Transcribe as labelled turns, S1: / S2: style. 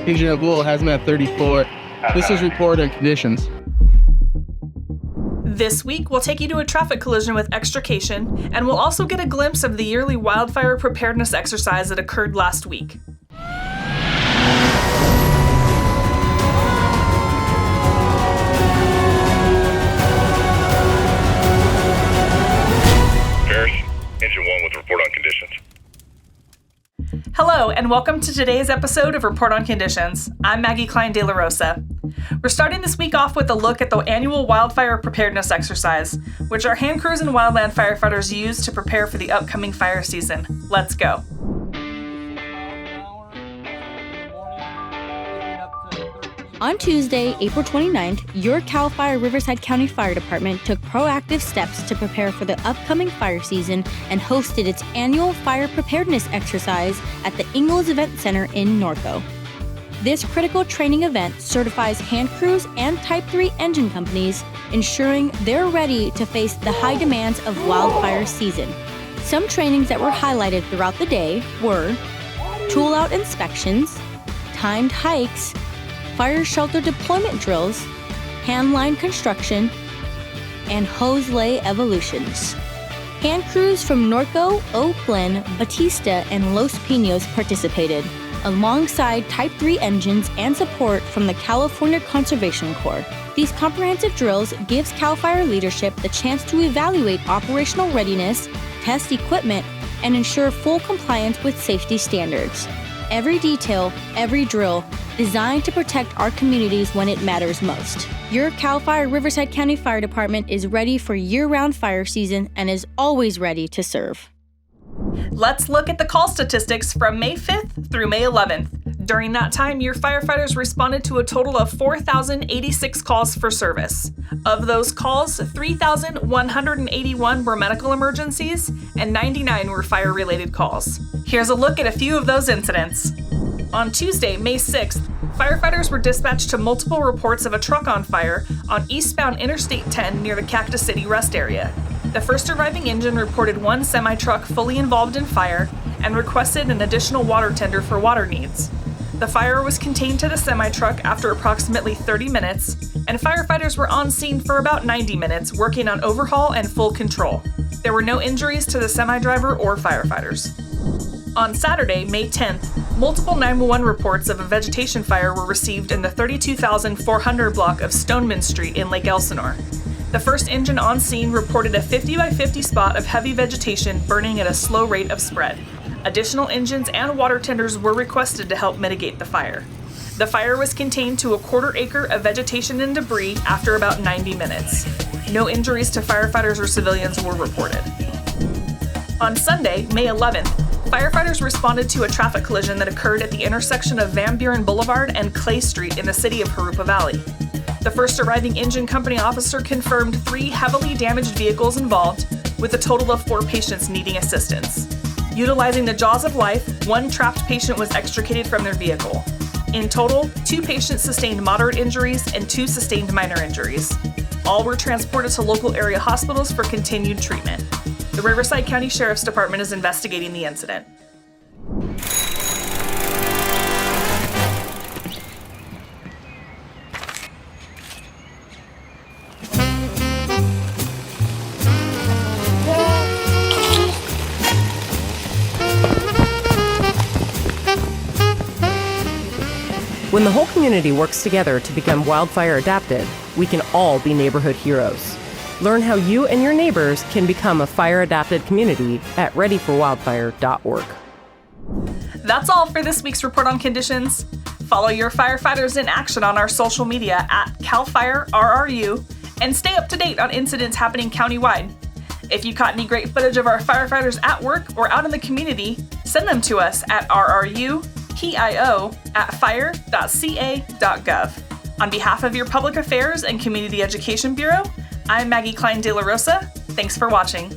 S1: Agent of Wool, Hazmat 34. This is report on conditions.
S2: This week, we'll take you to a traffic collision with Extrication, and we'll also get a glimpse of the yearly wildfire preparedness exercise that occurred last week.
S3: Engine 1 with report on conditions.
S2: Hello, and welcome to today's episode of Report on Conditions. I'm Maggie Klein de la Rosa. We're starting this week off with a look at the annual wildfire preparedness exercise, which our hand crews and wildland firefighters use to prepare for the upcoming fire season. Let's go.
S4: On Tuesday, April 29th, your CalFire Riverside County Fire Department took proactive steps to prepare for the upcoming fire season and hosted its annual fire preparedness exercise at the Ingalls Event Center in Norco. This critical training event certifies hand crews and Type 3 engine companies, ensuring they're ready to face the high demands of wildfire season. Some trainings that were highlighted throughout the day were tool-out inspections, timed hikes, fire shelter deployment drills, hand line construction, and hose lay evolutions. Hand crews from Norco, Eau Claire, Batista, and Los Pinos participated, alongside Type 3 engines and support from the California Conservation Corps. These comprehensive drills gives CalFire leadership the chance to evaluate operational readiness, test equipment, and ensure full compliance with safety standards. Every detail, every drill, designed to protect our communities when it matters most. Your CalFire Riverside County Fire Department is ready for year-round fire season and is always ready to serve.
S2: Let's look at the call statistics from May 5th through May 11th. During that time, your firefighters responded to a total of 4,086 calls for service. Of those calls, 3,181 were medical emergencies and 99 were fire-related calls. Here's a look at a few of those incidents. On Tuesday, May 6th, firefighters were dispatched to multiple reports of a truck on fire on eastbound Interstate 10 near the Cactus City rest area. The first arriving engine reported one semi-truck fully involved in fire and requested an additional water tender for water needs. The fire was contained to the semi-truck after approximately 30 minutes, and firefighters were on scene for about 90 minutes working on overhaul and full control. There were no injuries to the semi-driver or firefighters. On Saturday, May 10th, multiple 911 reports of a vegetation fire were received in the 32,400 block of Stoneman Street in Lake Elsinore. The first engine on scene reported a 50 by 50 spot of heavy vegetation burning at a slow rate of spread. Additional engines and water tenders were requested to help mitigate the fire. The fire was contained to a quarter acre of vegetation and debris after about 90 minutes. No injuries to firefighters or civilians were reported. On Sunday, May 11th, firefighters responded to a traffic collision that occurred at the intersection of Van Buren Boulevard and Clay Street in the city of Jurupa Valley. The first arriving engine company officer confirmed 3 heavily damaged vehicles involved, with a total of 4 patients needing assistance. Utilizing the jaws of life, 1 trapped patient was extricated from their vehicle. In total, 2 patients sustained moderate injuries and 2 sustained minor injuries. All were transported to local area hospitals for continued treatment. The Riverside County Sheriff's Department is investigating the incident.
S5: When the whole community works together to become wildfire adapted, we can all be neighborhood heroes. Learn how you and your neighbors can become a fire-adapted community at readyforwildfire.org.
S2: That's all for this week's Report on Conditions. Follow your firefighters in action on our social media at CalFire RRU and stay up to date on incidents happening countywide. If you caught any great footage of our firefighters at work or out in the community, send them to us at rrupio@fire.ca.gov. On behalf of your Public Affairs and Community Education Bureau, I'm Maggie Klein de la Rosa. Thanks for watching.